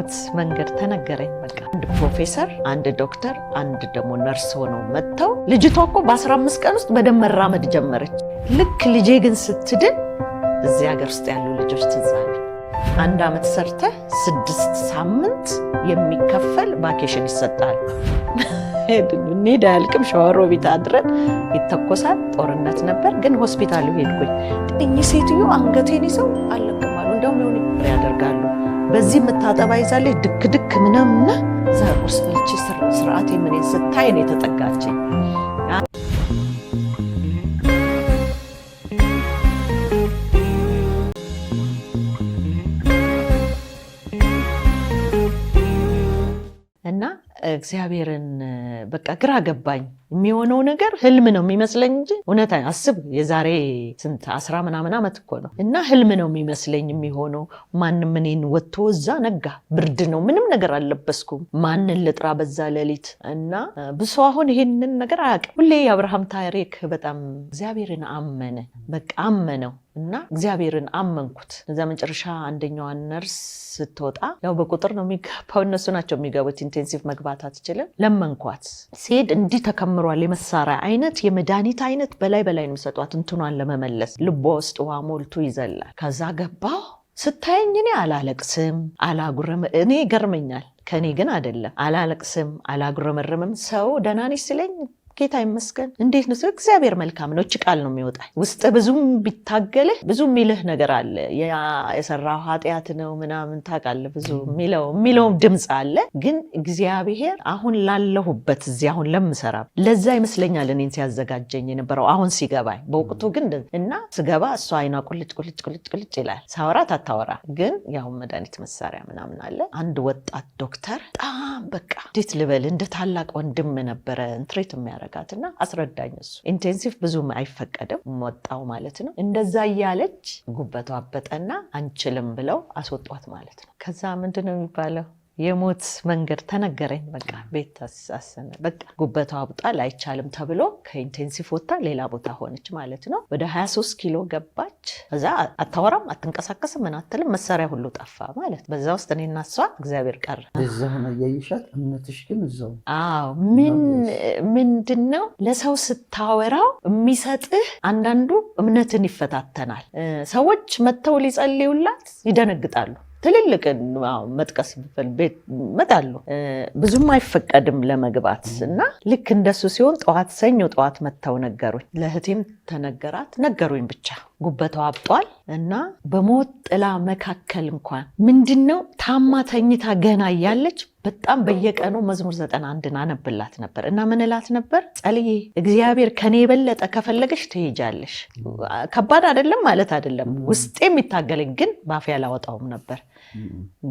የሞት መንገድ ተነገረኝ። በቃ አንድ ፕሮፌሰር፣ አንድ ዶክተር፣ አንድ ደግሞ ነርስ ሆነው መጥተው ልጅቷ እኮ በ15 ቀን ውስጥ በደም መራመድ ጀመረች። ልክ ልጄ ግን ስትድን እዚህ ሀገር ውስጥ ያሉ ልጆች ትዝ አሉኝ። 1 ዓመት ሰርተህ 6 ሳምንት የሚከፈል ቫኬሽን ይሰጣል። እንሂድ አያልቅም። ሸዋሮ ቤት አድረን ይተኮሳል። ጦርነት ነበር ግን ሆስፒታሉ ሄድኩኝ። እኚህ ሴትዮ አንገቴን ይዘው አለቅም አሉ። እንደውም የሆነ ብር ያደርጋሉ። በዚህ የምታጠባ ይዛለች ድክ ድክ ምናምና እዛ ቁርስ በልቼ ስርዓቴ ምን ስታይ ነው የተጠጋችኝ። እና እግዚአብሔርን በቃ ግራ ገባኝ። የሚሆነው ነገር ህልም ነው የሚመስለኝ እንጂ እውነት አስብ የዛሬ ስንት 10 ምናምን ዓመት እኮ ነው። እና ህልም ነው የሚመስለኝ የሚሆነው። ማንም እኔን ወጥቶ እዛ ነጋ፣ ብርድ ነው፣ ምንም ነገር አልለበስኩም። ማንን ልጥራ በዛ ሌሊት? እና ብሶ አሁን ይሄንን ነገር አያውቅም። ሁሌ የአብርሃም ታሪክ በጣም እግዚአብሔርን አመነ፣ በቃ አመነው እና እግዚአብሔርን አመንኩት። እዛ መጨረሻ አንደኛዋ ነርስ ስትወጣ ያው በቁጥር ነው የሚገባው፣ እነሱ ናቸው የሚገቡት። ኢንቴንሲቭ መግባት አትችልም። ለመንኳት። ሲሄድ እንዲህ ተከምሯል። የመሳሪያ አይነት የመድኃኒት አይነት በላይ ነው የሚሰጧት እንትኗን ለመመለስ። ልቧ ውስጥ ውሃ ሞልቶ ይዘላል። ከዛ ገባሁ። ስታየኝ እኔ አላለቅስም አላጉረም። እኔ ይገርመኛል፣ ከኔ ግን አይደለም። አላለቅስም አላጉረመርምም። ሰው ደህና ነሽ ሲለኝ ጌታ ይመስገን እንዴት ነው? እግዚአብሔር መልካም ነው። እች ቃል ነው የሚወጣ። ውስጥ ብዙም ቢታገልህ ብዙ የሚልህ ነገር አለ። የሰራው ኃጢአት ነው ምናምን ታውቃለህ፣ ብዙ የሚለው ድምፅ አለ። ግን እግዚአብሔር አሁን ላለሁበት እዚህ አሁን ለምሰራ ለዛ ይመስለኛል እኔን ሲያዘጋጀኝ የነበረው አሁን ሲገባኝ። በወቅቱ ግን እና ስገባ እሷ አይኗ ቁልጭ ይላል። ሳወራት አታወራ፣ ግን ያው መድኃኒት መሳሪያ ምናምን አለ። አንድ ወጣት ዶክተር በጣም በቃ እንዴት ልበል እንደ ታላቅ ወንድም ነበረ ትሬት የሚያደርጋትና አስረዳኝ። እሱ ኢንቴንሲቭ ብዙም አይፈቀድም ወጣው ማለት ነው። እንደዛ እያለች ጉበቷ አበጠና አንችልም ብለው አስወጧት ማለት ነው። ከዛ ምንድነው የሚባለው የሞት መንገድ ተነገረኝ። በቃ ቤት አሰነ። በቃ ጉበቷ አብጧል አይቻልም ተብሎ ከኢንቴንሲቭ ወጣ ሌላ ቦታ ሆነች ማለት ነው። ወደ 23 ኪሎ ገባች። ከዛ አታወራም፣ አትንቀሳቀስም፣ ምን አትልም። መሳሪያ ሁሉ ጠፋ ማለት። በዛ ውስጥ እኔና እሷ እግዚአብሔር ቀረ። እዛው ነው ያይሻት። እምነትሽ ግን እዛው። አዎ ምንድነው ለሰው ስታወራው የሚሰጥህ አንዳንዱ እምነትን ይፈታተናል። ሰዎች መተው ሊጸልዩላት ይደነግጣሉ። ትልልቅ መጥቀስ ቤት መጣሉ ብዙም አይፈቀድም ለመግባት። እና ልክ እንደሱ ሲሆን ሰኞ ጠዋት መተው ነገሩኝ። ለእህቴም ተነገራት፣ ነገሩኝ። ብቻ ጉበቷ አብጧል እና በሞት ጥላ መካከል እንኳን ምንድነው ታማ ተኝታ ገና እያለች በጣም በየቀኑ መዝሙር 91 አነብላት ነበር። እና ምን እላት ነበር? ጸልዬ እግዚአብሔር ከኔ የበለጠ ከፈለገሽ ትሄጃለሽ። ከባድ አይደለም ማለት አይደለም፣ ውስጤ የሚታገለኝ ግን ባፌ አላወጣውም ነበር።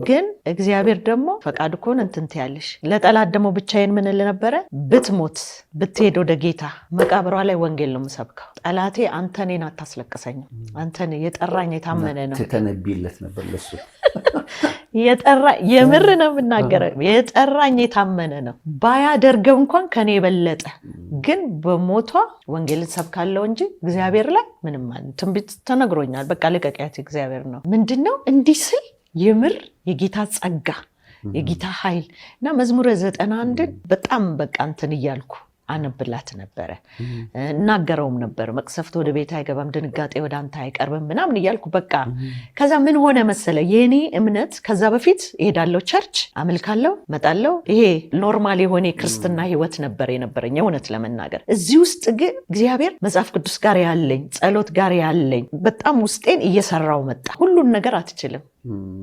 ግን እግዚአብሔር ደግሞ ፈቃድ ከሆነ እንትን ትያለሽ። ለጠላት ደግሞ ብቻዬን ምን እል ነበረ? ብትሞት ብትሄድ ወደ ጌታ መቃብሯ ላይ ወንጌል ነው የምሰብከው። ጠላቴ አንተ እኔን አታስለቅሰኝም፣ አንተን የጠራኝ የታመነ ነው። ተነቢለት ነበር ለሱ የምር ነው የምናገረው። የጠራኝ የታመነ ነው። ባያደርገው እንኳን ከኔ የበለጠ ግን በሞቷ ወንጌልን ሰብካለው እንጂ እግዚአብሔር ላይ ምንም ማለት ትንቢት ተነግሮኛል። በቃ ልቀቂያት፣ እግዚአብሔር ነው። ምንድነው እንዲህ ስል የምር የጌታ ጸጋ የጌታ ኃይል እና መዝሙረ 91 በጣም በቃ እንትን እያልኩ አነብላት ነበረ። እናገረውም ነበር። መቅሰፍት ወደ ቤት አይገባም፣ ድንጋጤ ወደ አንተ አይቀርብም ምናምን እያልኩ በቃ። ከዛ ምን ሆነ መሰለ የኔ እምነት ከዛ በፊት እሄዳለሁ፣ ቸርች አመልካለሁ፣ መጣለሁ። ይሄ ኖርማል የሆነ ክርስትና ህይወት ነበር የነበረኝ እውነት ለመናገር። እዚህ ውስጥ ግን እግዚአብሔር መጽሐፍ ቅዱስ ጋር ያለኝ ጸሎት ጋር ያለኝ በጣም ውስጤን እየሰራው መጣ። ሁሉን ነገር አትችልም፣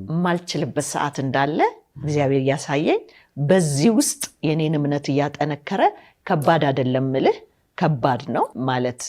የማልችልበት ሰዓት እንዳለ እግዚአብሔር እያሳየኝ፣ በዚህ ውስጥ የኔን እምነት እያጠነከረ ከባድ አይደለም ምልህ ከባድ ነው ማለት።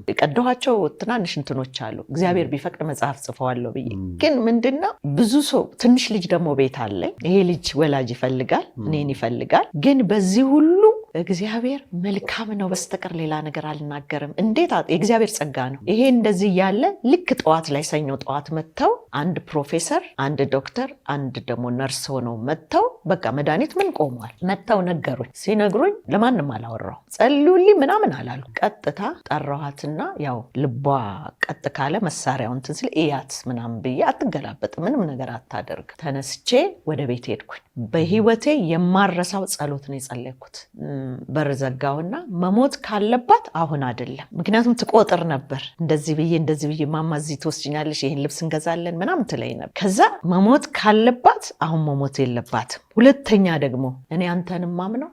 የቀደኋቸው ትናንሽ እንትኖች አሉ እግዚአብሔር ቢፈቅድ መጽሐፍ ጽፈዋለሁ ብዬ። ግን ምንድነው ብዙ ሰው ትንሽ ልጅ ደግሞ ቤት አለኝ። ይሄ ልጅ ወላጅ ይፈልጋል፣ እኔን ይፈልጋል። ግን በዚህ ሁሉ እግዚአብሔር መልካም ነው በስተቀር ሌላ ነገር አልናገርም። እንዴት የእግዚአብሔር ጸጋ ነው ይሄ። እንደዚህ ያለ ልክ ጠዋት ላይ ሰኞ ጠዋት መጥተው አንድ ፕሮፌሰር፣ አንድ ዶክተር፣ አንድ ደግሞ ነርስ ሆነው መጥተው በቃ መድኃኒት ምን ቆሟል መጥተው ነገሩኝ። ሲነግሩኝ ለማንም አላወራው ጸልዩልኝ ምናምን አላሉ። ቀጥታ ጠራኋትና ያው ልቧ ቀጥ ካለ መሳሪያውን እንትን ስለ እያት ምናምን ብዬ አትገላበጥ ምንም ነገር አታደርግ ተነስቼ ወደ ቤት ሄድኩኝ። በህይወቴ የማረሳው ጸሎት ነው የጸለይኩት። በር ዘጋውና መሞት ካለባት አሁን አይደለም፣ ምክንያቱም ትቆጥር ነበር እንደዚህ ብዬ ማማ እዚህ ትወስጂኛለሽ ይሄን ልብስ እንገዛለን ምናምን ትለኝ ነበር። ከዛ መሞት ካለባት አሁን መሞት የለባትም። ሁለተኛ ደግሞ እኔ አንተንም ማምነው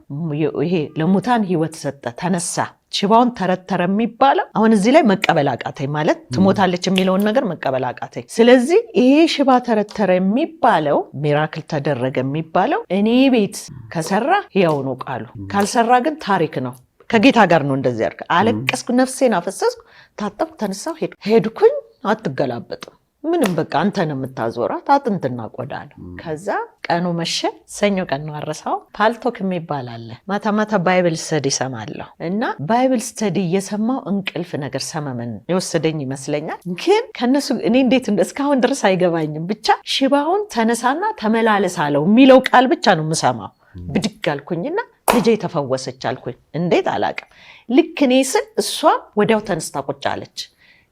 ይሄ ለሙታን ህይወት ሰጠ ተነሳ ሽባውን ተረተረ የሚባለው አሁን እዚህ ላይ መቀበል አቃተኝ። ማለት ትሞታለች የሚለውን ነገር መቀበል አቃተኝ። ስለዚህ ይሄ ሽባ ተረተረ የሚባለው ሚራክል ተደረገ የሚባለው እኔ ቤት ከሰራ ሕያው ነው ቃሉ፣ ካልሰራ ግን ታሪክ ነው። ከጌታ ጋር ነው እንደዚህ ያርክ። አለቀስኩ፣ ነፍሴን አፈሰስኩ፣ ታጠብኩ፣ ተነሳሁ፣ ሄድኩኝ። አትገላበጥም ምንም በቃ አንተን የምታዞራት አጥንትና ቆዳ ነው። ከዛ ቀኑ መሸ። ሰኞ ቀን ነው አረሳው። ፓልቶክ የሚባል አለ። ማታ ማታ ባይብል ስተዲ ሰማለሁ እና ባይብል ስተዲ እየሰማው እንቅልፍ ነገር ሰመመን የወሰደኝ ይመስለኛል። ግን ከነሱ እኔ እንዴት እስካሁን ድረስ አይገባኝም። ብቻ ሽባውን ተነሳና ተመላለስ አለው የሚለው ቃል ብቻ ነው የምሰማው። ብድግ አልኩኝና ልጄ ተፈወሰች አልኩኝ። እንዴት አላቅም። ልክ እኔ ስል እሷ ወዲያው ተነስታ ቁጭ አለች።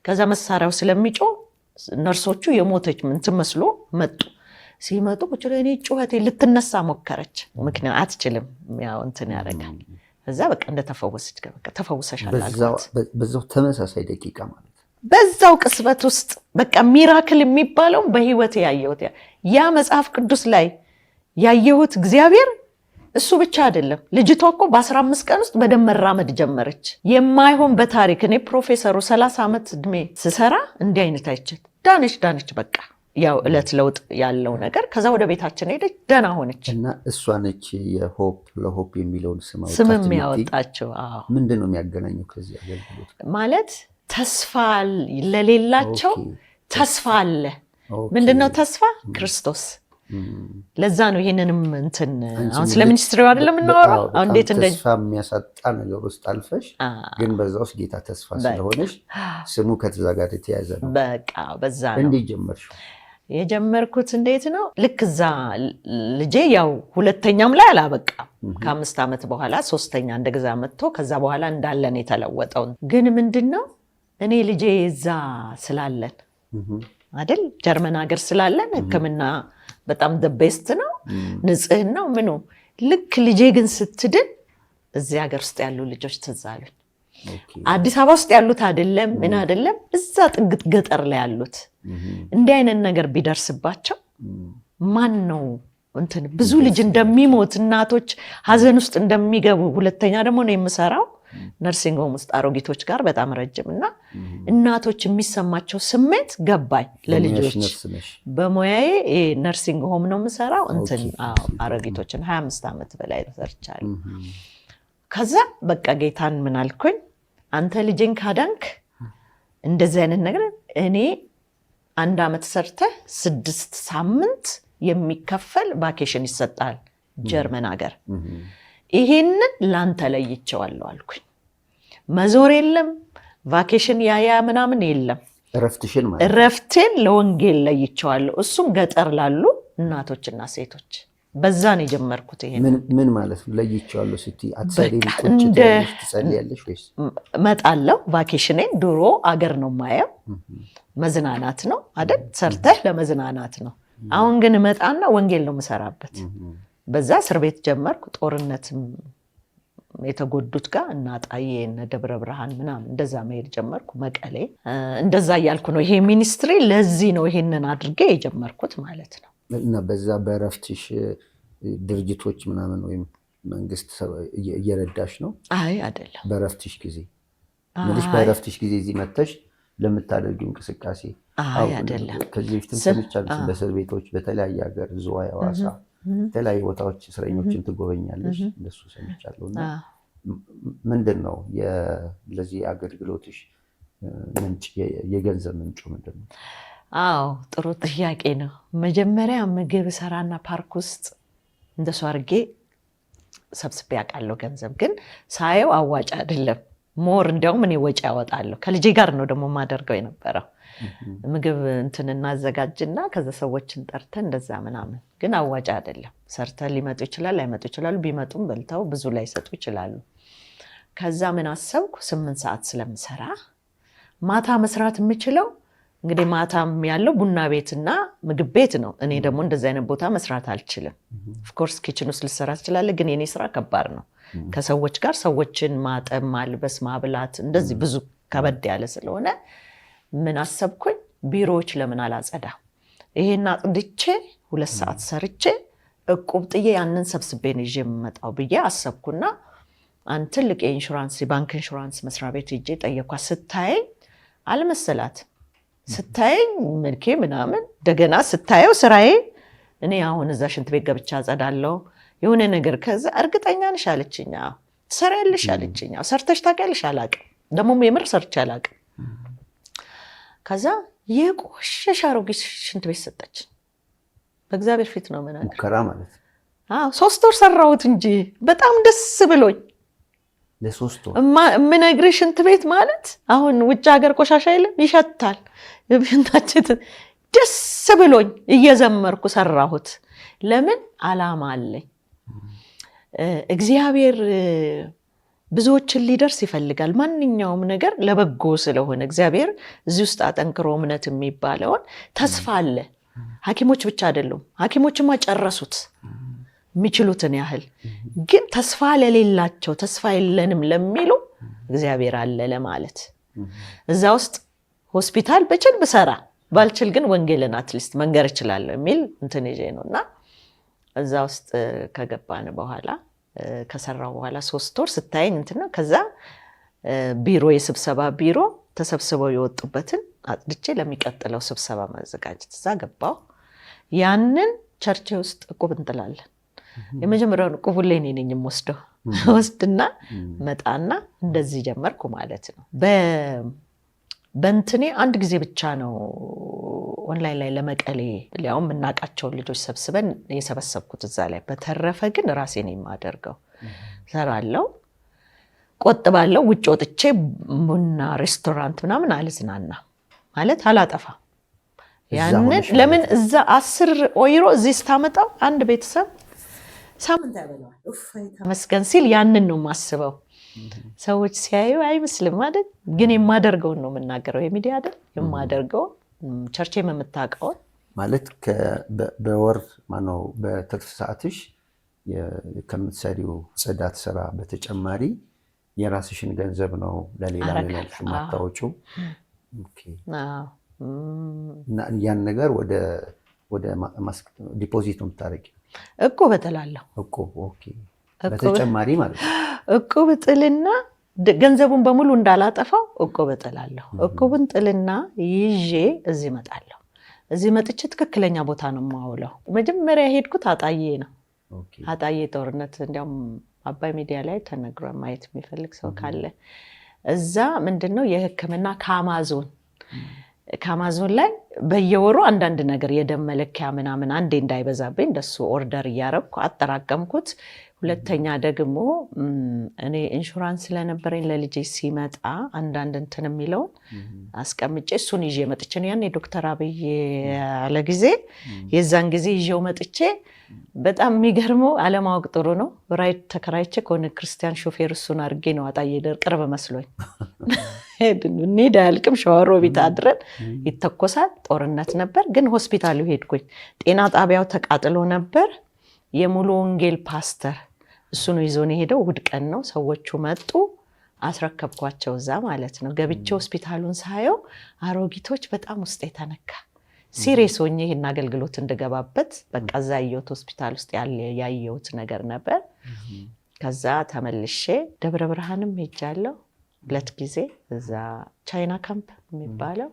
ከዛ መሳሪያው ስለሚጮህ ነርሶቹ የሞተች ምን ትመስሎ መጡ። ሲመጡ ቁጭ ለኔ ጩኸቴ ልትነሳ ሞከረች። ምክንያት አትችልም ያው እንትን ያደርጋል። ከዛ በቃ እንደተፈወሰች በቃ ተፈውሰሻል አልኳት። በዛው ተመሳሳይ ደቂቃ ማለት በዛው ቅስበት ውስጥ በቃ ሚራክል የሚባለው በህይወት ያየሁት ያ መጽሐፍ ቅዱስ ላይ ያየሁት እግዚአብሔር እሱ ብቻ አይደለም። ልጅቷ እኮ በ15 ቀን ውስጥ በደም መራመድ ጀመረች። የማይሆን በታሪክ እኔ ፕሮፌሰሩ 30 ዓመት እድሜ ስሰራ እንዲህ አይነት አይችል ዳነች በቃ ያው እለት ለውጥ ያለው ነገር። ከዛ ወደ ቤታችን ሄደች፣ ደህና ሆነች። እና እሷ ነች ለሆፕ የሚለውን ስምም ያወጣችው። ምንድን ነው የሚያገናኘው ከዚህ አገልግሎት? ማለት ተስፋ ለሌላቸው ተስፋ አለ። ምንድነው ተስፋ? ክርስቶስ። ለዛ ነው ይሄንንም እንትን አሁን ስለ ሚኒስትሪው አይደለም እናወራው። አሁን እንዴት ተስፋ የሚያሳጣ ነገር ውስጥ አልፈሽ ግን በዛ ውስጥ ጌታ ተስፋ ስለሆነሽ ስሙ ከዛ ጋር የተያዘ ነው። በቃ በዛ ነው እንዴት ጀመርሽ? የጀመርኩት እንዴት ነው? ልክ እዛ ልጄ ያው ሁለተኛም ላይ አላበቃ። ከ5 ዓመት በኋላ ሶስተኛ እንደገዛ መጥቶ ከዛ በኋላ እንዳለን የተለወጠው ግን ምንድነው እኔ ልጄ እዛ ስላለን አይደል ጀርመን ሀገር ስላለን ሕክምና በጣም ቤስት ነው፣ ንጽህናው ምኑ። ልክ ልጄ ግን ስትድን እዚህ ሀገር ውስጥ ያሉ ልጆች ትዝ አሉኝ። አዲስ አበባ ውስጥ ያሉት አይደለም ምን አይደለም፣ እዛ ጥግት ገጠር ላይ ያሉት እንዲህ አይነት ነገር ቢደርስባቸው ማን ነው እንትን ብዙ ልጅ እንደሚሞት እናቶች ሀዘን ውስጥ እንደሚገቡ። ሁለተኛ ደግሞ ነው የምሰራው ነርሲንግ ሆም ውስጥ አሮጊቶች ጋር በጣም ረጅም እና እናቶች የሚሰማቸው ስሜት ገባኝ። ለልጆች በሙያዬ ነርሲንግ ሆም ነው የምሰራው እንትን አሮጊቶችን 25 ዓመት በላይ ሰርቻለሁ። ከዛ በቃ ጌታን ምን አልኩኝ፣ አንተ ልጅን ካዳንክ እንደዚህ አይነት ነገር እኔ 1 ዓመት ሰርተህ 6 ሳምንት የሚከፈል ቫኬሽን ይሰጣል ጀርመን ሀገር፣ ይሄንን ላንተ ለይቼዋለሁ አልኩኝ። መዞር የለም ቫኬሽን ያያ ምናምን የለም። እረፍቴን ለወንጌል ለይቼዋለሁ። እሱም ገጠር ላሉ እናቶችና ሴቶች። በዛ ነው የጀመርኩት። ይሄ ምን ማለት ነው? ለይቼዋለሁ ስትይ አትሰሪም? ቁጭ ትጸልያለሽ ወይስ? እመጣለሁ ቫኬሽኔን። ድሮ አገር ነው የማየው፣ መዝናናት ነው አይደል? ሰርተህ ለመዝናናት ነው። አሁን ግን እመጣና ወንጌል ነው የምሰራበት። በዛ እስር ቤት ጀመርኩ። ጦርነትም የተጎዱት ጋር እና ጣዬ እና ደብረ ብርሃን ምናምን እንደዛ መሄድ ጀመርኩ። መቀሌ እንደዛ እያልኩ ነው። ይሄ ሚኒስትሪ ለዚህ ነው ይሄንን አድርጌ የጀመርኩት ማለት ነው። እና በዛ በእረፍትሽ ድርጅቶች ምናምን ወይም መንግስት እየረዳሽ ነው? አይ አይደለም። በእረፍትሽ ጊዜ ምንሽ በእረፍትሽ ጊዜ እዚህ መጥተሽ ለምታደርጊው እንቅስቃሴ? አይ አይደለም። ከዚህ በፊትም ሰምቻለሁ በእስር ቤቶች በተለያየ ሀገር ዝዋይ፣ ሐዋሳ የተለያዩ ቦታዎች እስረኞችን ትጎበኛለሽ፣ እንደሱ ሰምቻለሁ። እና ምንድን ነው ለዚህ አገልግሎትሽ ምንጭ፣ የገንዘብ ምንጩ ምንድን ነው? አዎ ጥሩ ጥያቄ ነው። መጀመሪያ ምግብ ሰራና ፓርክ ውስጥ እንደሱ አድርጌ ሰብስቤ ያውቃለሁ። ገንዘብ ግን ሳየው አዋጭ አይደለም። ሞር እንዲያውም እኔ ወጪ ያወጣለሁ። ከልጄ ጋር ነው ደግሞ የማደርገው የነበረው። ምግብ እንትን እናዘጋጅና ከዛ ሰዎችን ጠርተን እንደዛ ምናምን። ግን አዋጭ አይደለም። ሰርተን ሊመጡ ይችላል ላይመጡ ይችላሉ። ቢመጡም በልተው ብዙ ላይ ሰጡ ይችላሉ። ከዛ ምን አሰብኩ 8 ሰዓት ስለምሰራ ማታ መስራት የምችለው እንግዲህ ማታም ያለው ቡና ቤትና ምግብ ቤት ነው። እኔ ደግሞ እንደዚህ አይነት ቦታ መስራት አልችልም። ኦፍኮርስ ኪችን ውስጥ ልሰራ ትችላለህ፣ ግን የኔ ስራ ከባድ ነው። ከሰዎች ጋር ሰዎችን ማጠብ፣ ማልበስ፣ ማብላት እንደዚህ ብዙ ከበድ ያለ ስለሆነ ምን አሰብኩኝ ቢሮዎች ለምን አላጸዳ? ይሄን አጽድቼ 2 ሰዓት ሰርቼ እቁብ ጥዬ ያንን ሰብስቤን ይዤ የምመጣው ብዬ አሰብኩና አንድ ትልቅ የኢንሹራንስ የባንክ ኢንሹራንስ መስሪያ ቤት ሄጄ ጠየኳት። ስታየኝ አልመሰላት። ስታየኝ መልኬ ምናምን እንደገና ስታየው ስራዬ እኔ አሁን እዛ ሽንት ቤት ገብቻ አጸዳለሁ የሆነ ነገር ከዛ እርግጠኛ ነሽ አለችኝ። ትሰሪያለሽ አለችኝ። ሰርተሽ ታውቂያለሽ? አላውቅም። ደግሞ የምር ሰርቼ አላውቅም። ከዛ የቆሸሽ አሮጌ ሽንት ቤት ሰጠች። በእግዚአብሔር ፊት ነው ምናምን ሙከራ ማለት ነው። 3 ወር ሰራሁት እንጂ በጣም ደስ ብሎኝ። ለ3 ወር የምነግርሽ ሽንት ቤት ማለት አሁን ውጭ ሀገር ቆሻሻ የለም ይሸታል። ሽንታችን ደስ ብሎኝ እየዘመርኩ ሰራሁት። ለምን ዓላማ አለኝ። እግዚአብሔር ብዙዎችን ሊደርስ ይፈልጋል። ማንኛውም ነገር ለበጎ ስለሆነ እግዚአብሔር እዚህ ውስጥ አጠንክሮ እምነት የሚባለውን ተስፋ አለ። ሐኪሞች ብቻ አይደሉም። ሐኪሞችማ ጨረሱት የሚችሉትን ያህል። ግን ተስፋ ለሌላቸው ተስፋ የለንም ለሚሉ እግዚአብሔር አለ ለማለት እዛ ውስጥ ሆስፒታል በችል ብሰራ ባልችል ግን ወንጌልን አትሊስት መንገር እችላለሁ የሚል እንትን ይዤ ነውና እዛ ውስጥ ከገባን በኋላ ከሰራው በኋላ 3 ወር ስታየኝ እንትን ነው። ከዛ ቢሮ የስብሰባ ቢሮ ተሰብስበው የወጡበትን አጥድቼ ለሚቀጥለው ስብሰባ ማዘጋጀት እዛ ገባው። ያንን ቸርች ውስጥ እቁብ እንጥላለን። የመጀመሪያውን እቁብ ላይ እኔ ነኝ የምወስደው። ወስድና መጣና እንደዚህ ጀመርኩ ማለት ነው። በእንትኔ አንድ ጊዜ ብቻ ነው ኦንላይን ላይ ለመቀሌ ሊያውም እናቃቸውን ልጆች ሰብስበን የሰበሰብኩት እዛ ላይ። በተረፈ ግን ራሴ ነኝ የማደርገው። ሰራለው፣ ቆጥባለው። ውጭ ወጥቼ ቡና ሬስቶራንት ምናምን አልዝናና ማለት አላጠፋ። ያንን ለምን እዛ 10 ዩሮ እዚህ ስታመጣው አንድ ቤተሰብ ሳምንት ያበላዋል። ተመስገን ሲል ያንን ነው የማስበው። ሰዎች ሲያዩ አይመስልም አይደል? ግን የማደርገውን ነው የምናገረው። የሚዲያ አይደል የማደርገው ቸርች የምታውቀውን ማለት በወር ማነው በትርፍ ሰዓትሽ ከምትሰሪው ጽዳት ስራ በተጨማሪ የራስሽን ገንዘብ ነው ለሌላ ነገር ማታወጪው? ኦኬ። እና ያን ነገር ወደ ዲፖዚት ነው የምታደርጊው? እቁብ እጥላለሁ። እቁብ ኦኬ። በተጨማሪ ማለት ነው እቁብ ጥልና ገንዘቡን በሙሉ እንዳላጠፋው እቁብ እጥላለሁ። እቁብን ጥልና ይዤ እዚህ እመጣለሁ። እዚህ መጥቼ ትክክለኛ ቦታ ነው የማውለው። መጀመሪያ ሄድኩት አጣዬ ነው። አጣዬ ጦርነት እንዲያውም አባይ ሚዲያ ላይ ተነግሮ ማየት የሚፈልግ ሰው ካለ እዛ ምንድነው የሕክምና ከአማዞን ላይ በየወሩ አንዳንድ ነገር የደም መለኪያ ምናምን አንዴ እንዳይበዛብኝ እንደሱ ኦርደር እያረግኩ አጠራቀምኩት። ሁለተኛ ደግሞ እኔ ኢንሹራንስ ስለነበረኝ ለልጄ ሲመጣ አንዳንድ እንትን የሚለውን አስቀምጬ እሱን ይዤ መጥቼ ነው ያኔ ዶክተር አብይ ያለ ጊዜ የዛን ጊዜ ይዤው መጥቼ በጣም የሚገርመው አለማወቅ ጥሩ ነው። ራይድ ተከራይቼ ከሆነ ክርስቲያን ሾፌር እሱን አድርጌ ነው አጣዬ ደር ቅርብ መስሎኝ እንሂድ አያልቅም። ሸዋሮቢት አድረን ይተኮሳል። ጦርነት ነበር ግን ሆስፒታሉ ሄድኩኝ። ጤና ጣቢያው ተቃጥሎ ነበር። የሙሉ ወንጌል ፓስተር እሱ ነው ይዞን ሄደው። እሑድ ቀን ነው። ሰዎቹ መጡ፣ አስረከብኳቸው እዛ ማለት ነው። ገብቼ ሆስፒታሉን ሳየው አሮጊቶች በጣም ውስጥ የተነካ ሲሪየስ ሆኜ ይህን አገልግሎት እንድገባበት በቃ እዛ ያየሁት ሆስፒታል ውስጥ ያየሁት ነገር ነበር። ከዛ ተመልሼ ደብረ ብርሃንም ሄጃለሁ 2 ጊዜ። እዛ ቻይና ካምፕ የሚባለው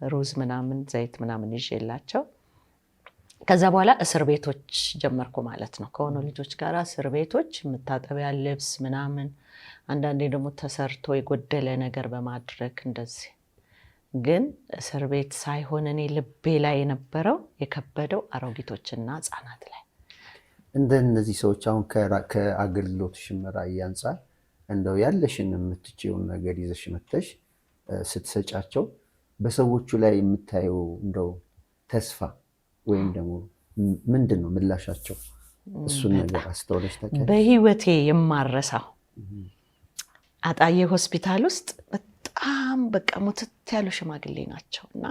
ሩዝ ምናምን ዘይት ምናምን ይዤላቸው ከዛ በኋላ እስር ቤቶች ጀመርኩ ማለት ነው። ከሆኑ ልጆች ጋር እስር ቤቶች መታጠቢያ ልብስ ምናምን አንዳንዴ ደግሞ ተሰርቶ የጎደለ ነገር በማድረግ እንደዚህ። ግን እስር ቤት ሳይሆን እኔ ልቤ ላይ የነበረው የከበደው አሮጊቶችና ህፃናት ላይ እንደነዚህ ሰዎች አሁን ከአገልግሎት ሽመራ ያንጻር እንደው ያለሽን የምትችይውን ነገር ይዘሽ መጥተሽ ስትሰጫቸው በሰዎቹ ላይ የምታየው እንደው ተስፋ ወይም ደግሞ ምንድን ነው ምላሻቸው? እሱን ነገር አስተውለሽ ታውቂያለሽ? በህይወቴ የማረሳው አጣዬ ሆስፒታል ውስጥ በጣም በቃ ሙትት ያሉ ሽማግሌ ናቸውና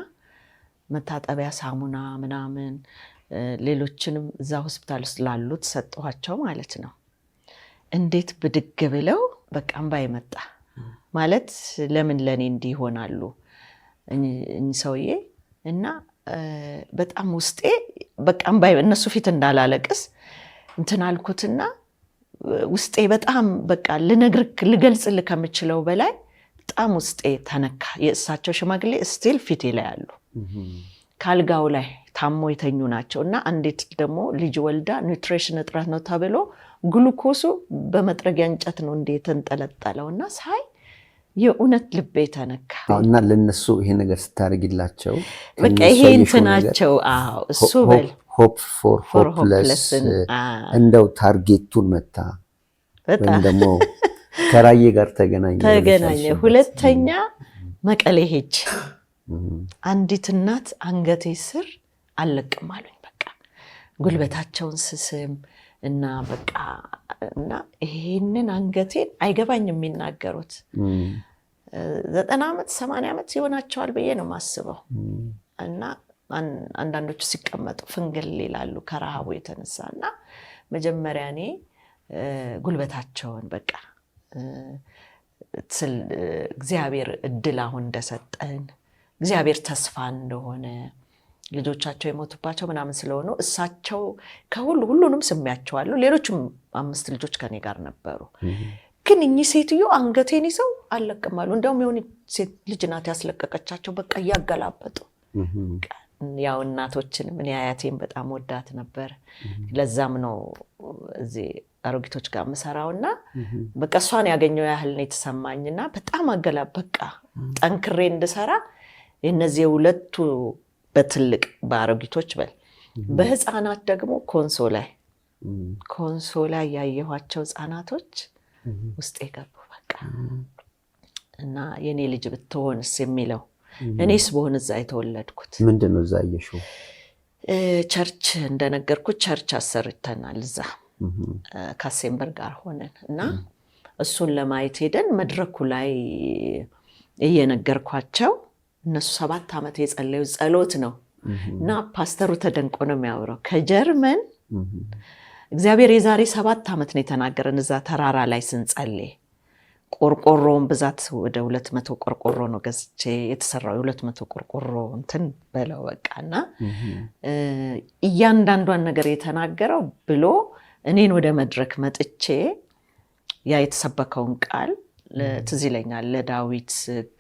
መታጠቢያ ሳሙና ምናምን ሌሎችንም እዛ ሆስፒታል ውስጥ ላሉት ሰጠኋቸው ማለት ነው። እንዴት ብድግ ብለው በቃ እምባዬ መጣ ማለት ለምን ለኔ እንዲህ ይሆናሉ እኚህ ሰውዬ እና በጣም ውስጤ በቃ እምባዬ እነሱ ፊት እንዳላለቅስ እንትን አልኩትና ውስጤ በጣም በቃ ልገልጽልህ ከምችለው በላይ በጣም ውስጤ ተነካ። የእሳቸው ሽማግሌ ስቲል ፊቴ ላይ አሉ። ካልጋው ላይ ታሞ የተኙ ናቸውና አንዴት ደግሞ ልጅ ወልዳ ኒውትሪሽን እጥረት ነው ተብሎ ግሉኮሱ በመጥረጊያ እንጨት ነው እንዴ ተንጠለጠለውና ሳይ የእውነት ልቤ ተነካ። እና ለነሱ ይሄ ነገር ስታርግላቸው በቃ ይሄ እንትናቸው እሱ በል ሆፕ ፎር ሆፕለስ እንደው ታርጌቱን መታ ወይም ደግሞ ከራዬ ጋር ተገናኘ። ሁለተኛ መቀሌ ሄጅ አንዲት እናት አንገቴ ስር አለቅም አሉኝ። በቃ ጉልበታቸውን ስስም እና በቃ እና ይሄንን አንገቴን አይገባኝ የሚናገሩት 90 ዓመት 80 ዓመት ይሆናቸዋል ብዬ ነው ማስበው። እና አንዳንዶቹ ሲቀመጡ ፍንግል ይላሉ ከረሃቡ የተነሳና መጀመሪያ እኔ ጉልበታቸውን በቃ እግዚአብሔር እድል አሁን እንደሰጠን እግዚአብሔር ተስፋ እንደሆነ ልጆቻቸው የሞቱባቸው ምናምን ስለሆኑ እሳቸው ሁሉንም ስሚያቸዋለሁ። ሌሎችም 5 ልጆች ከኔ ጋር ነበሩ። ግን እኚህ ሴትዮ አንገቴን ይዘው አለቅማሉ። እንደውም የሆነ ሴት ልጅ ናት ያስለቀቀቻቸው። በቃ እያገላበጡ ያው እናቶችንም እኔ አያቴን በጣም ወዳት ነበር። ለዛም ነው እዚህ አሮጊቶች ጋር መሰራውና በቃ እሷን ያገኘው ያህል ነው የተሰማኝና በጣም በቃ ጠንክሬ እንድሰራ እነዚህ ሁለቱ በትልቅ በአሮጊቶች በል በህፃናት ደግሞ ኮንሶ ላይ ያየኋቸው ህፃናቶች ውስጥ የገቡ በቃ እና የኔ ልጅ ብትሆንስ የሚለው እኔስ በሆነ እዛ የተወለድኩት ምንድነው እዛ ያየሽው? ቸርች እንደነገርኩት ቸርች አሰርተናል እዛ ካሴምበር ጋር ሆነን እና እሱን ለማየት ሄደን መድረኩ ላይ እየነገርኳቸው እነሱ 7 ዓመት የጸለዩ ጸሎት ነው እና ፓስተሩ ተደንቆ ነው የሚያወራው ከጀርመን እግዚአብሔር የዛሬ 7 ዓመት ነው የተናገረን እዛ ተራራ ላይ ስንጸልይ ቆርቆሮን ብዛት ወደ 200 ቆርቆሮ ነው ገዝቼ የተሰራው 200 ቆርቆሮ እንትን በለው በቃና እያንዳንዷን ነገር የተናገረው ብሎ እኔን ወደ መድረክ መጥቼ ያ የተሰበከውን ቃል ትዝ ይለኛል ለዳዊት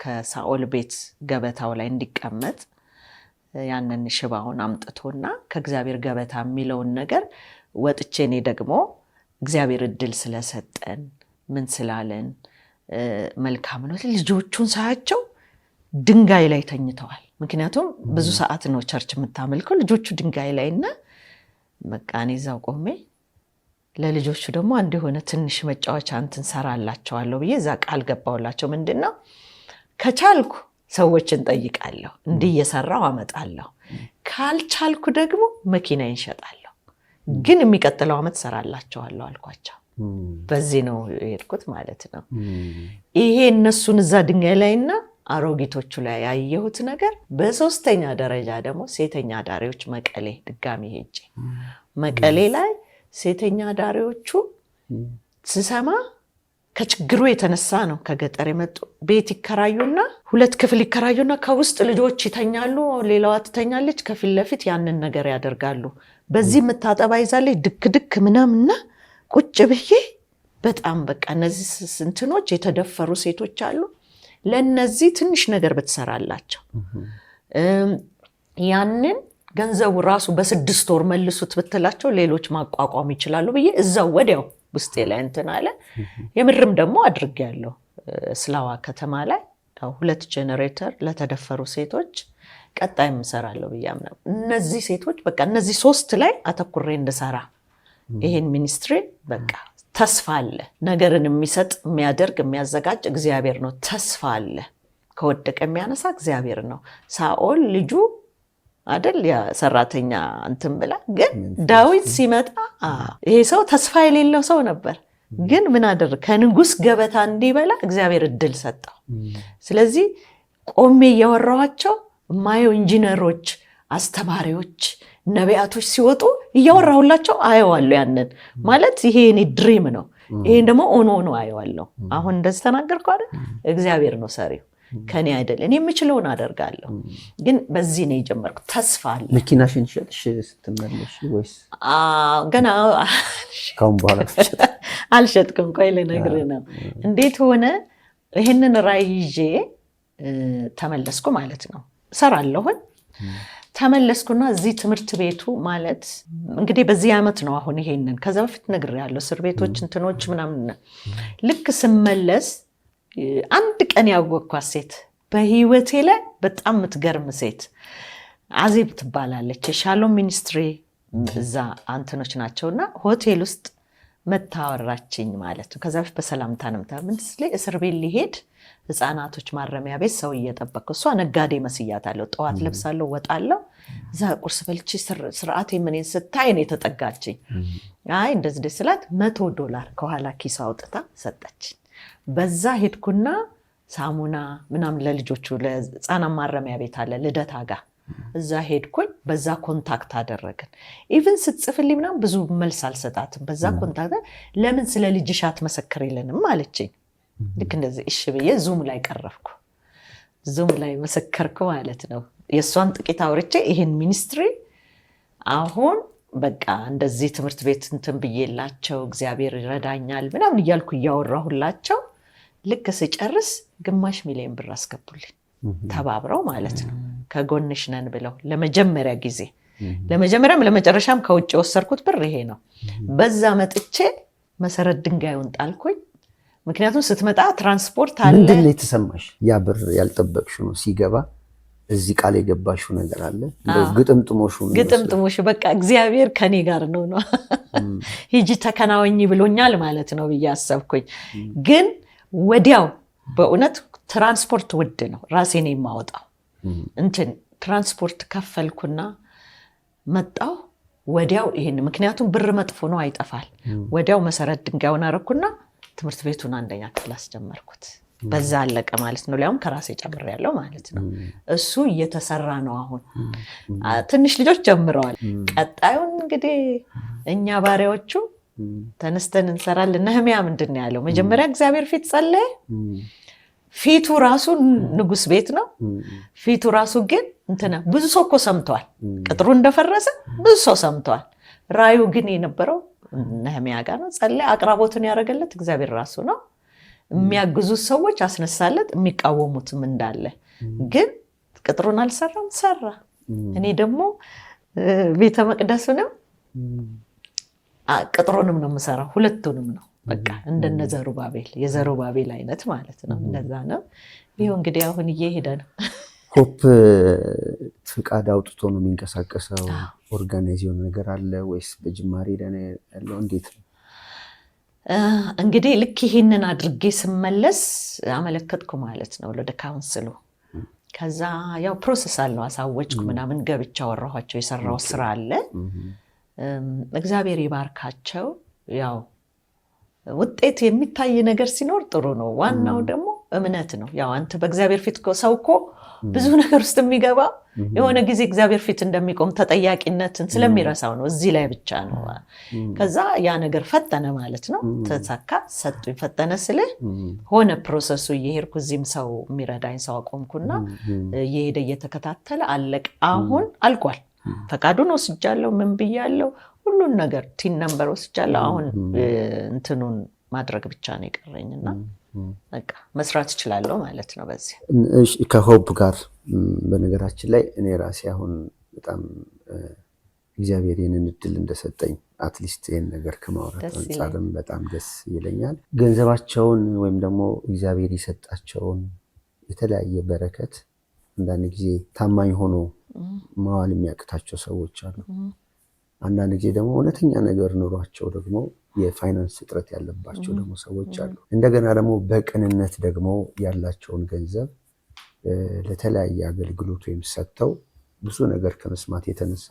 ከሳኦል ቤት ገበታው ላይ እንዲቀመጥ ያንን ሽባውን አምጥቶና ከእግዚአብሔር ገበታ የሚለውን ነገር ወጥቼ እኔ ደግሞ እግዚአብሔር እድል ስለሰጠን ምን ስላለን መልካም ነው ልጆቹን ሳያቸው ድንጋይ ላይ ተኝተዋል። ምክንያቱም ብዙ ሰዓት ነው ቸርች የምታመልከው ልጆቹ ድንጋይ ላይና በቃ እኔ እዛው ቆሜ ለልጆቹ ደግሞ አንድ የሆነ ትንሽ መጫወቻ እንትን ሰራላቸዋለሁ ብዬ እዛ ቃል ገባውላቸው። ምንድነው ከቻልኩ ሰዎችን ጠይቃለሁ እንዲህ እየሰራው አመጣለሁ፣ ካልቻልኩ ደግሞ መኪና እንሸጣለሁ፣ ግን የሚቀጥለው አመት ሰራላቸዋለሁ አልኳቸው። በዚህ ነው የሄድኩት ማለት ነው። ይሄ እነሱን እዛ ድንጋይ ላይና አሮጊቶቹ ላይ ያየሁት ነገር። በሶስተኛ ደረጃ ደግሞ ሴተኛ ዳሪዎች መቀሌ ድጋሚ ሄጄ መቀሌ ላይ ሴተኛ ዳሪዎቹ ስሰማ ከችግሩ የተነሳ ነው ከገጠር የመጡ ቤት ይከራዩና 2 ክፍል ይከራዩና ከውስጥ ልጆች ይተኛሉ፣ ሌላዋ ትተኛለች፣ ከፊት ለፊት ያንን ነገር ያደርጋሉ። በዚህ መታጠባ ይዛለች ድክ ምናምንና ቁጭ ብዬ በጣም በቃ እነዚህ ስንትኖች የተደፈሩ ሴቶች አሉ፣ ለነዚህ ትንሽ ነገር ብትሰራላቸው ያንን ገንዘቡ ራሱ በ6 ወር መልሱት ብትላቸው ሌሎች ማቋቋም ይችላሉ ብዬ እዛው ወዲያው ውስጤ ላይ እንትን አለ። የምርም ደግሞ አድርጌያለሁ። ስላዋ ከተማ ላይ 2 ጄነሬተር ለተደፈሩ ሴቶች ቀጣይም እሰራለሁ ብዬ አምናለሁ። እነዚህ ሴቶች በቃ እነዚህ 3 ላይ አተኩሬ እንድሰራ ይሄን ሚኒስትሪ በቃ ተስፋ አለ። ነገርን የሚሰጥ የሚያደርግ የሚያዘጋጅ እግዚአብሔር ነው። ተስፋ አለ። ከወደቀ የሚያነሳ እግዚአብሔር ነው። ሳኦል ልጁ አይደል ያ ሰራተኛ እንትን ብላ፣ ግን ዳዊት ሲመጣ ይሄ ሰው ተስፋ የሌለው ሰው ነበር። ግን ምን አደረገ? ከንጉስ ገበታ እንዲበላ እግዚአብሔር እድል ሰጠው። ስለዚህ ቆሜ እያወራኋቸው የማየው ኢንጂነሮች፣ አስተማሪዎች፣ ነቢያቶች ሲወጡ እያወራሁላቸው አየዋለሁ። ያንን ማለት ይሄ እኔ ድሪም ነው። ይሄን ደግሞ ሆኖ አየዋለሁ። አሁን እንደዚህ ተናገርኩ አይደል? እግዚአብሔር ነው ሰሪው፣ ከኔ አይደል። እኔ የምችለውን አደርጋለሁ። ግን በዚህ ነው የጀመርኩት። ተስፋ አለ። መኪናሽን ሸጥሽ ስትመለሽ ወይስ ገና ካሁን በኋላ አልሸጥኩም? ቆይ ልነግርህ ነው እንዴት ሆነ። ይሄንን ራዕይ ይዤ ተመለስኩ ማለት ነው። እሰራለሁኝ ተመለስኩና እዚህ ትምህርት ቤቱ ማለት እንግዲህ በዚህ ዓመት ነው አሁን ይሄንን። ከዛ በፊት ነግሬያለሁ እስር ቤቶች እንትኖች ምናምን። ልክ ስመለስ አንድ ቀን ያወቅኳት ሴት በህይወቴ ላይ በጣም የምትገርም ሴት አዜብ ትባላለች። የሻሎም ሚኒስትሪ እዛ አንተኖች ናቸውና ሆቴል ውስጥ መታወራችኝ ማለት ነው። ከዛ በፊት በሰላምታ ነው ምንስለ እስር ቤት ሊሄድ ህፃናቶች ማረሚያ ቤት ሰው እየጠበቅኩ፣ እሷ ነጋዴ መስያታለሁ። ጠዋት ለብሳለሁ ወጣለሁ። እዛ ቁርስ በልቼ ስርዓቴ ምንን ስታይ ነው የተጠጋችኝ። አይ እንደዚህ ደስ ስላት $100 ከኋላ ኪስ አውጥታ ሰጠችኝ። በዛ ሄድኩና ሳሙና ምናምን ለልጆቹ ለህፃናት ማረሚያ ቤት አለ ልደታ ጋር እዛ ሄድኩኝ። በዛ ኮንታክት አደረግን። ኢቭን ስትጽፍልኝ ምናምን ብዙ መልስ አልሰጣትም። በዛ ኮንታክት ለምን ስለ ልጅሽ አትመሰክሪልንም አለችኝ። ልክ እንደዚህ እሺ ብዬ ዙም ላይ ቀረብኩ። ዙም ላይ መሰከርኩ ማለት ነው። የእሷን ጥቂት አውርቼ ይሄን ሚኒስትሪ አሁን በቃ እንደዚህ ትምህርት ቤት እንትን ብዬላቸው እግዚአብሔር ይረዳኛል ምናምን እያልኩ እያወራሁላቸው ልክ ስጨርስ $500,000 ብር አስገቡልኝ ተባብረው ማለት ነው። ከጎንሽ ነን ብለው ለመጀመሪያ ጊዜ ለመጀመሪያም ለመጨረሻም ከውጭ ወሰርኩት ብር ይሄ ነው። በዛ መጥቼ መሰረት ድንጋዩን ጣልኩኝ። ምክንያቱም ስትመጣ ትራንስፖርት አለ። ምንድን ነው የተሰማሽ? ያ ብር ያልጠበቅሽው ነው ሲገባ እዚህ ቃል የገባሽው ነገር አለ? ግጥምጥሞሹ በቃ እግዚአብሔር ከኔ ጋር ነው ሂጂ ተከናወኝ ብሎኛል ማለት ነው ብዬ አሰብኩኝ። ግን ወዲያው በእውነት ትራንስፖርት ውድ ነው፣ ራሴን የማወጣው እንትን ትራንስፖርት ከፈልኩና መጣው ወዲያው ይሄን። ምክንያቱም ብር መጥፎ ነው አይጠፋል። ወዲያው መሰረት ድንጋዩን አረኩና ትምህርት ቤቱን አንደኛ ክፍል አስጀመርኩት። በዛ አለቀ ማለት ነው። ሊያውም ከራሴ ጨምሬያለሁ ማለት ነው። እሱ እየተሰራ ነው አሁን። ትንሽ ልጆች ጀምረዋል። ቀጣዩን እንግዲህ እኛ ባሪያዎቹ ተነስተን እንሰራለን። ነህምያ ምንድን ነው ያለው? መጀመሪያ እግዚአብሔር ፊት ጸለየ። ፊቱ ራሱ ንጉስ ቤት ነው። ፊቱ ራሱ ግን እንትና ብዙ ሰው እኮ ሰምቷል። ቅጥሩ እንደፈረሰ ብዙ ሰው ሰምቷል። ራዩ ግን የነበረው ነህምያ ጋር ነው። ጸለየ። አቅራቦትን ያደረገለት እግዚአብሔር ራሱ ነው። የሚያግዙት ሰዎች አስነሳለት፣ የሚቃወሙትም እንዳለ። ግን ቅጥሩን አልሰራም፣ ሰራ። እኔ ደግሞ ቤተ መቅደሱንም ቅጥሩንም ነው የምሰራው፣ ሁለቱንም ነው። በቃ እንደነ ዘሩባቤል የዘሩባቤል አይነት ማለት ነው። እንደዛ ነው። ይሄው እንግዲህ አሁን እየሄደ ነው። ሆፕ ፍቃድ አውጥቶ ነው የሚንቀሳቀሰው? ኦርጋናይዝ የሆነ ነገር አለ ወይስ በጅማሬ ደህና ያለው እንዴት ነው? እንግዲህ ልክ ይሄንን አድርጌ ስመለስ አመለከትኩ ማለት ነው ወደ ካውንስሉ። ከዛ ያው ፕሮሰስ አለው፣ አሳወጭኩ ምናምን፣ ገብቻ ወራኋቸው፣ የሰራው ስራ አለ። እግዚአብሔር ይባርካቸው። ያው ውጤት የሚታይ ነገር ሲኖር ጥሩ ነው። ዋናው ደግሞ እምነት ነው። ያው አንተ በእግዚአብሔር ፊት ሰው እኮ ብዙ ነገር ውስጥ የሚገባ የሆነ ጊዜ እግዚአብሔር ፊት እንደሚቆም ተጠያቂነትን ስለሚረሳው ነው። እዚህ ላይ ብቻ ነው። ከዛ ያ ነገር ፈጠነ ማለት ነው። ተሳካ፣ ሰጡኝ። ፈጠነ ስልህ ሆነ ፕሮሰሱ። እየሄድኩ እዚህም ሰው የሚረዳኝ ሰው አቆምኩና እየሄደ እየተከታተለ አለቅ። አሁን አልቋል። ፈቃዱን ወስጃለሁ፣ ምን ብያለሁ፣ ሁሉን ነገር ቲን ነምበር ወስጃለሁ። አሁን እንትኑን ማድረግ ብቻ ነው የቀረኝና በቃ መስራት እችላለሁ ማለት ነው። በዚህ ከሆፕ ጋር በነገራችን ላይ እኔ ራሴ አሁን በጣም እግዚአብሔር ይህንን እድል እንደሰጠኝ አትሊስት ይህን ነገር ከማውራት አንጻርም በጣም ደስ ይለኛል። ገንዘባቸውን ወይም ደግሞ እግዚአብሔር የሰጣቸውን የተለያየ በረከት አንዳንድ ጊዜ ታማኝ ሆኖ ማዋል የሚያቅታቸው ሰዎች አሉ። አንዳንድ ጊዜ ደግሞ እውነተኛ ነገር ኑሯቸው ደግሞ የፋይናንስ እጥረት ያለባቸው ደግሞ ሰዎች አሉ። እንደገና ደግሞ በቅንነት ደግሞ ያላቸውን ገንዘብ ለተለያየ አገልግሎት ወይም ሰጥተው ብዙ ነገር ከመስማት የተነሳ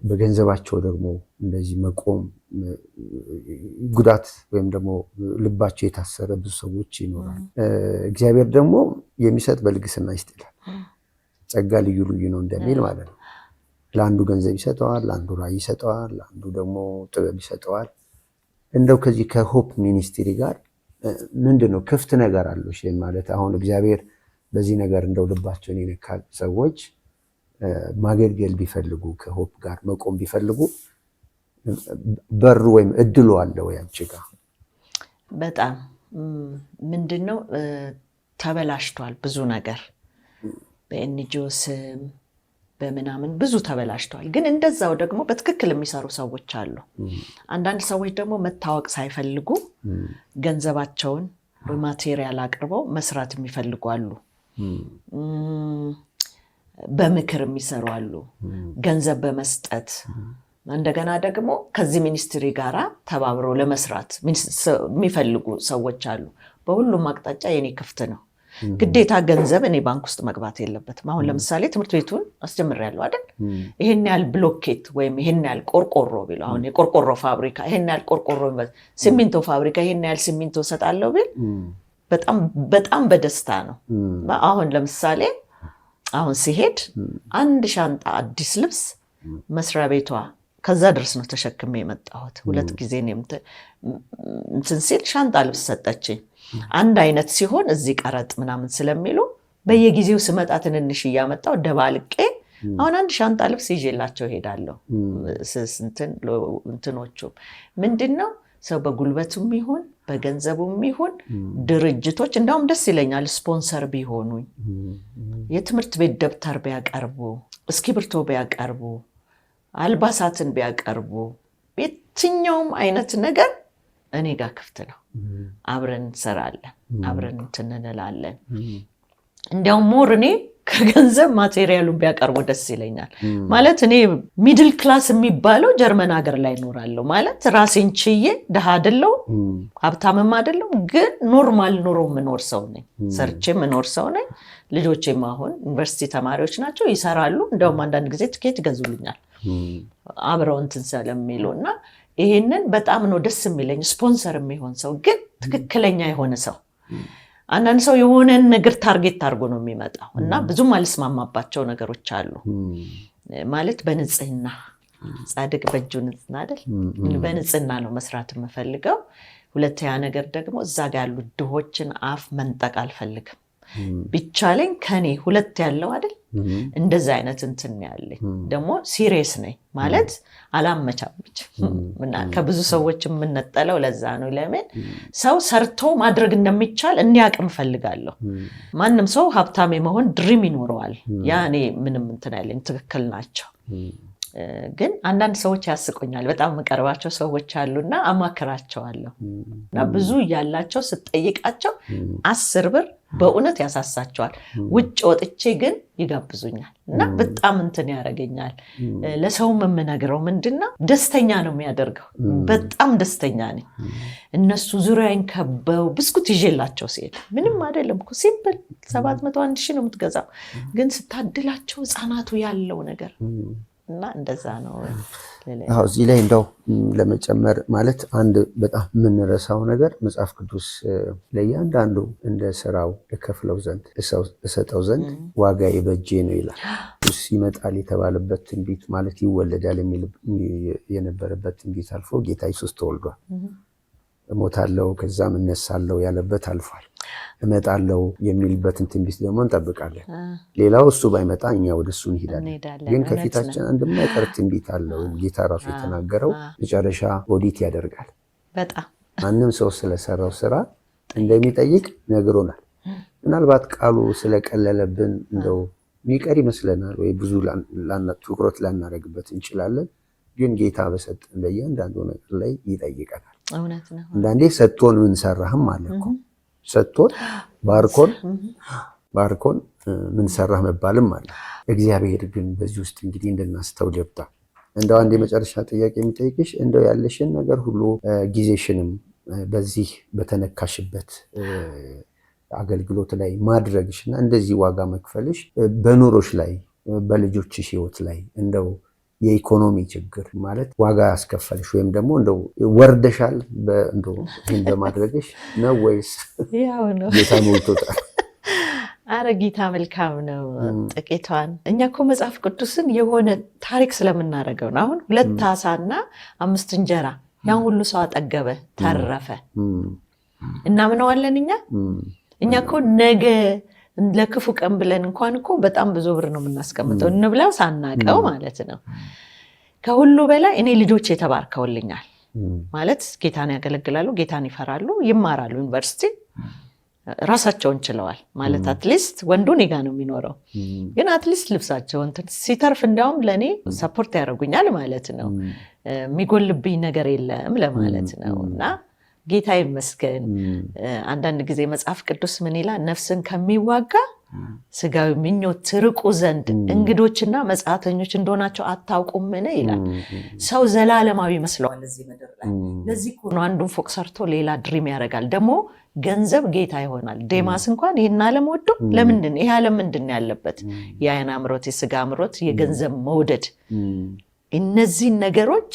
በገንዘባቸው ደግሞ እንደዚህ መቆም ጉዳት ወይም ደግሞ ልባቸው የታሰረ ብዙ ሰዎች ይኖራሉ። እግዚአብሔር ደግሞ የሚሰጥ በልግስና ይስጥላል። ጸጋ ልዩ ልዩ ነው እንደሚል ማለት ነው። ለአንዱ ገንዘብ ይሰጠዋል፣ ለአንዱ ራዕይ ይሰጠዋል፣ ለአንዱ ደግሞ ጥበብ ይሰጠዋል። እንደው ከዚህ ከሆፕ ሚኒስትሪ ጋር ምንድነው ክፍት ነገር አለሽ ማለት አሁን እግዚአብሔር በዚህ ነገር እንደው ልባቸውን ይነካል ሰዎች ማገልገል ቢፈልጉ ከሆፕ ጋር መቆም ቢፈልጉ በሩ ወይም እድሉ አለ ወይ አንቺ ጋር? በጣም ምንድነው ተበላሽቷል ብዙ ነገር በኤንጂኦ ስም በምናምን ብዙ ተበላሽቷል። ግን እንደዛው ደግሞ በትክክል የሚሰሩ ሰዎች አሉ። አንዳንድ ሰዎች ደግሞ መታወቅ ሳይፈልጉ ገንዘባቸውን በማቴሪያል አቅርበው መስራት የሚፈልጉ አሉ። በምክር የሚሰሩ አሉ፣ ገንዘብ በመስጠት እንደገና ደግሞ ከዚህ ሚኒስትሪ ጋራ ተባብረው ለመስራት የሚፈልጉ ሰዎች አሉ። በሁሉም አቅጣጫ የኔ ክፍት ነው። ግዴታ ገንዘብ እኔ ባንክ ውስጥ መግባት የለበትም። አሁን ለምሳሌ ትምህርት ቤቱን አስጀምሬያለሁ አይደል? ይሄን ያህል ብሎኬት ወይም ይሄን ያህል ቆርቆሮ ቢል አሁን የቆርቆሮ ፋብሪካ ይሄን ያህል ቆርቆሮ፣ ሲሚንቶ ፋብሪካ ይሄን ያህል ሲሚንቶ ሰጣለሁ ቢል በጣም በደስታ ነው። አሁን ለምሳሌ አሁን ሲሄድ አንድ ሻንጣ አዲስ ልብስ መስሪያ ቤቷ ከዛ ድረስ ነው ተሸክሜ የመጣሁት። 2 ጊዜ ነው እንትን ሲል ሻንጣ ልብስ ሰጠችኝ። አንድ አይነት ሲሆን እዚህ ቀረጥ ምናምን ስለሚሉ በየጊዜው ስመጣ ትንንሽ እያመጣው ደባልቄ አሁን አንድ ሻንጣ ልብስ ይዤላቸው ሄዳለሁ። እንትኖቹ ምንድነው ሰው በጉልበቱም ይሁን በገንዘቡም ይሁን ድርጅቶች እንደውም ደስ ይለኛል ስፖንሰር ቢሆኑኝ፣ የትምህርት ቤት ደብተር ቢያቀርቡ፣ እስክሪብቶ ቢያቀርቡ፣ አልባሳትን ቢያቀርቡ፣ የትኛውም አይነት ነገር እኔ ጋር ክፍት ነው። አብረን እንሰራለን፣ አብረን እንላለን። እንዲያውም ሞር እኔ ከገንዘብ ማቴሪያሉን ቢያቀርቡ ደስ ይለኛል። ማለት እኔ ሚድል ክላስ የሚባለው ጀርመን ሀገር ላይ ኖራለሁ ማለት ራሴን ችዬ ድሃ አይደለሁ ሀብታምም አይደለሁ፣ ግን ኖርማል ኑሮ የምኖር ሰው ነኝ። ሰርቼ የምኖር ሰው ነኝ። ልጆቼም አሁን ዩኒቨርሲቲ ተማሪዎች ናቸው፣ ይሰራሉ። እንደውም አንዳንድ ጊዜ ትኬት ይገዙልኛል አብረው እንትን ስለሚሉ እና ይሄንን በጣም ነው ደስ የሚለኝ። ስፖንሰር የሚሆን ሰው ግን ትክክለኛ የሆነ ሰው። አንዳንድ ሰው የሆነን ነገር ታርጌት አድርጎ ነው የሚመጣው እና ብዙም አልስማማባቸው ነገሮች አሉ። ማለት በንጽህና ጻድቅ በእጁ ንጽህና አይደል? በንጽህና ነው መስራት የምፈልገው። ሁለተኛ ነገር ደግሞ እዛ ጋር ያሉ ድሆችን አፍ መንጠቅ አልፈልግም። ቢቻለኝ ከኔ 2 ያለው አይደል? እንደዛ አይነት እንትን ያለኝ ደግሞ ሲሪየስ ነኝ ማለት አላመቻምች እና ከብዙ ሰዎች የምንነጠለው ለዛ ነው። ለምን ሰው ሰርቶ ማድረግ እንደሚቻል እንዲያቅም ፈልጋለሁ። ማንም ሰው ሀብታም የመሆን ድሪም ይኖረዋል። ያ እኔ ምንም እንትን ያለኝ ትክክል ናቸው። ግን አንዳንድ ሰዎች ያስቆኛል። በጣም የምቀርባቸው ሰዎች አሉና አማክራቸዋለሁ እና ብዙ ያላቸው ስጠይቃቸው 10 ብር በእውነት ያሳሳቸዋል። ውጭ ወጥቼ ግን ይጋብዙኛል እና በጣም እንትን ያደርገኛል። ለሰውም የምነግረው ምንድነው ደስተኛ ነው የሚያደርገው። በጣም ደስተኛ ነኝ። እነሱ ዙሪያዬን ከበው ብስኩት ይዤላቸው ሲሄድ ምንም አይደለም እኮ ሲምፕል 700 1000 ነው የምትገዛው፣ ግን ስታድላቸው ህፃናቱ ያለው ነገር እና እንደዛ ነው። እዚህ ላይ እንደው ለመጨመር ማለት አንድ በጣም የምንረሳው ነገር መጽሐፍ ቅዱስ ለእያንዳንዱ እንደ ስራው እከፍለው ዘንድ እሰጠው ዘንድ ዋጋዬ በእጄ ነው ይላል። ኢየሱስ ይመጣል የተባለበት ትንቢት ማለት ይወለዳል የሚል የነበረበት ትንቢት አልፎ ጌታ ኢየሱስ ተወልዷል። እሞታለሁ ከዛም እነሳለሁ ያለበት አልፏል። እመጣለሁ የሚልበትን ትንቢት ደግሞ እንጠብቃለን። ሌላው እሱ ባይመጣ እኛ ወደሱ እንሄዳለን። ግን ከፊታችን አንድ የማይቀር ትንቢት አለው። ጌታ ራሱ የተናገረው መጨረሻ ኦዲት ያደርጋል። በጣም ማንም ሰው ስለሰራው ስራ እንደሚጠይቅ ነግሮናል። ምናልባት ቃሉ ስለቀለለብን እንደው የሚቀር ይመስለናል ወይ ብዙ ትኩረት ላናደርግበት እንችላለን። ግን ጌታ በሰጠን በእያንዳንዱ ነገር ላይ ይጠይቀናል። እውነት ነው። አንዳንዴ ሰጥቶን ምን ሰራህም አለ እኮ ሰጥቶን ባርኮን ምን ሰራህ መባልም አለ። እግዚአብሔር ግን በዚህ ውስጥ እንግዲህ እንድናስተውል ይርዳን። እንደው አንድ የመጨረሻ ጥያቄ የሚጠይቅሽ እንደው ያለሽን ነገር ሁሉ ጊዜሽንም በዚህ በተነካሽበት አገልግሎት ላይ ማድረግሽና እንደዚህ ዋጋ መክፈልሽ በኑሮሽ ላይ በልጆችሽ ህይወት ላይ እንደው የኢኮኖሚ ችግር ማለት ዋጋ ያስከፈልሽ ወይም ደግሞ እንደው ወርደሻል እንደው ይሄን በማድረግሽ ነው ወይስ ያው ነው ጌታ ሞልቶታል? አረ ጌታ መልካም ነው። ጥቂቷን እኛ እኮ መጽሐፍ ቅዱስን የሆነ ታሪክ ስለምናደርገው ነው። አሁን 2 ዓሳና 5 እንጀራ ያን ሁሉ ሰው አጠገበ ተረፈ እና ምንዋለን እኛ እኮ ነገ ለክፉ ቀን ብለን እንኳን እኮ በጣም ብዙ ብር ነው የምናስቀምጠው እንብላው ሳናቀው ማለት ነው። ከሁሉ በላይ እኔ ልጆቼ ተባርከውልኛል ማለት ጌታን ያገለግላሉ፣ ጌታን ይፈራሉ፣ ይማራሉ፣ ዩኒቨርሲቲ ራሳቸውን ችለዋል ማለት አትሊስት ወንዱ እኔ ጋር ነው የሚኖረው ግን አትሊስት ልብሳቸውን ሲተርፍ እንዲያውም ለእኔ ሰፖርት ያደርጉኛል ማለት ነው። የሚጎልብኝ ነገር የለም ለማለት ነው። እና ጌታ ይመስገን። አንዳንድ ጊዜ መጽሐፍ ቅዱስ ምን ይላል? ነፍስን ከሚዋጋ ስጋዊ ምኞት ትርቁ ዘንድ እንግዶችና መጻተኞች እንደሆናቸው አታውቁምን ይላል። ሰው ዘላለማዊ ይመስለዋል እዚህ ምድር ላይ። ለዚህ እኮ ነው አንዱን ፎቅ ሰርቶ ሌላ ድሪም ያደርጋል። ደግሞ ገንዘብ ጌታ ይሆናል። ዴማስ እንኳን ይሄን ዓለም ወዶ ለምንድን ይሄ ዓለም ምንድን ያለበት የዓይን አምሮት፣ የስጋ አምሮት፣ የገንዘብ መውደድ፣ እነዚህ ነገሮች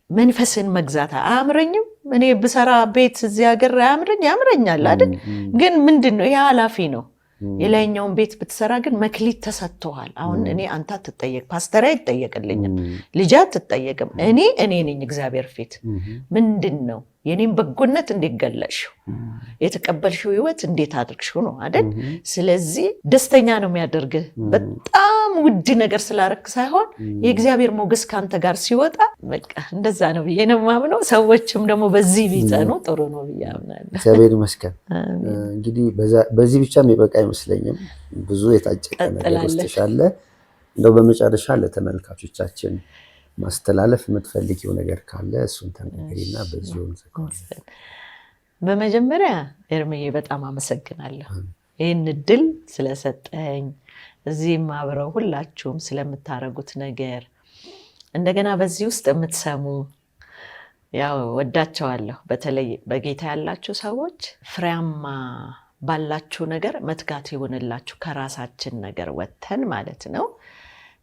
መንፈስን መግዛት አያምረኝም። እኔ ብሰራ ቤት እዚህ ሀገር ያምረኛል አይደል? ግን ምንድነው ይሄ ኃላፊ ነው። የላይኛውን ቤት ብትሰራ ግን መክሊት ተሰጥቷል። አሁን እኔ አንተ አትጠየቅ፣ ፓስተር አይጠየቅልኝም፣ ልጅ አትጠየቅም። እኔ ነኝ እግዚአብሔር ፊት ምንድነው የኔን በጎነት እንዴት ገለሽው? የተቀበልሽው ህይወት እንዴት አድርግሽው ነው አይደል? ስለዚህ ደስተኛ ነው የሚያደርግህ በጣም ውድ ነገር ስላረክ ሳይሆን የእግዚአብሔር ሞገስ ካንተ ጋር ሲወጣ በቃ እንደዛ ነው ብዬ ነው የማምነው። ሰዎችም ደግሞ በዚህ ቢጸኑ ጥሩ ነው ብዬ አምናለሁ። እግዚአብሔር ይመስገን። እንግዲህ በዚህ ብቻ የሚበቃ አይመስለኝም። ብዙ የታጨቀ ነገር ውስጥሽ አለ። እንደው በመጨረሻ ለተመልካቾቻችን ማስተላለፍ የምትፈልጊው ነገር ካለ እሱን ተናገሪና በዚሁ እንዘጋለን። በመጀመሪያ ኤርምዬ በጣም አመሰግናለሁ ይህን እድል ስለሰጠኝ፣ እዚህም አብረው ሁላችሁም ስለምታረጉት ነገር እንደገና በዚህ ውስጥ የምትሰሙ ያው ወዳቸዋለሁ። በተለይ በጌታ ያላችሁ ሰዎች ፍሬያማ ባላችሁ ነገር መትጋት ይሆንላችሁ። ከራሳችን ነገር ወተን ማለት ነው።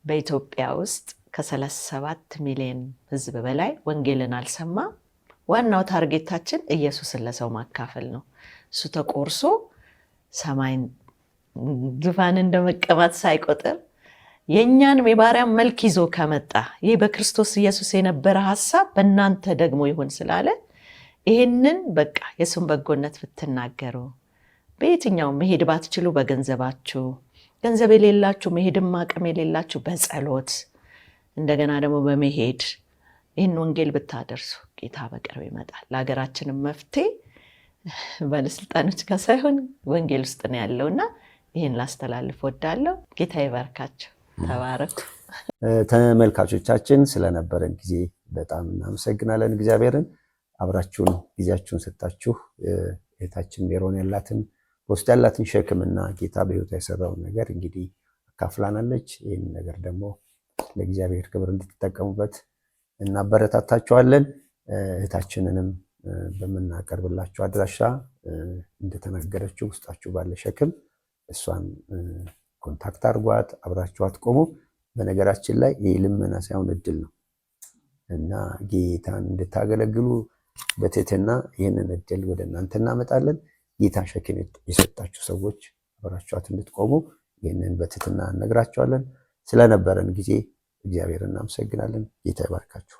በኢትዮጵያ ውስጥ ከ37 ሚሊዮን ህዝብ በላይ ወንጌልን አልሰማ። ዋናው ታርጌታችን ኢየሱስን ለሰው ማካፈል ነው። እሱ ተቆርሶ ሰማይን ዙፋን እንደመቀማት ሳይቆጥር የኛን የባሪያን መልክ ይዞ ከመጣ ይህ በክርስቶስ ኢየሱስ የነበረ ሐሳብ በእናንተ ደግሞ ይሁን ስላለ ይሄንን በቃ የሱን በጎነት ብትናገሩ፣ በየትኛውም መሄድ ባትችሉ በገንዘባችሁ፣ ገንዘብ የሌላችሁ መሄድም አቅም የሌላችሁ በጸሎት እንደገና ደግሞ በመሄድ ይህን ወንጌል ብታደርሱ ጌታ በቅርብ ይመጣል። ለሀገራችንም መፍትሄ ባለስልጣኖች ጋር ሳይሆን ወንጌል ውስጥ ነው ያለውና ይህን ላስተላልፍ ወዳለሁ። ጌታ ይባርካችሁ። ተባረኩ። ተመልካቾቻችን ስለነበረን ጊዜ በጣም እናመሰግናለን። እግዚአብሔርን አብራችሁን ጊዜያችሁን ሰጣችሁ እህታችን ሜሮን ያላትን ውስጥ ያላትን ሸክምና ጌታ በህይወቷ የሰራውን ነገር እንግዲህ አካፍላናለች። ይህን ነገር ደግሞ ለእግዚአብሔር ክብር እንድትጠቀሙበት እናበረታታችኋለን። እህታችንንም በመናቀርብላችሁ አድራሻ እንደተናገረችው ውስጣችሁ ባለ ሸክም እሷን ኮንታክት አድርጓት፣ አብራችኋት ቆሙ። በነገራችን ላይ ይህ ልመና ሳይሆን እድል ነው እና ጌታን እንድታገለግሉ በትህትና ይህንን እድል ወደ እናንተ እናመጣለን። ጌታ ሸክም የሰጣችሁ ሰዎች አብራችኋት እንድትቆሙ ይህንን በትህትና እነግራችኋለን። ስለነበረን ጊዜ እግዚአብሔር እናመሰግናለን። ጌታ ይባርካችሁ።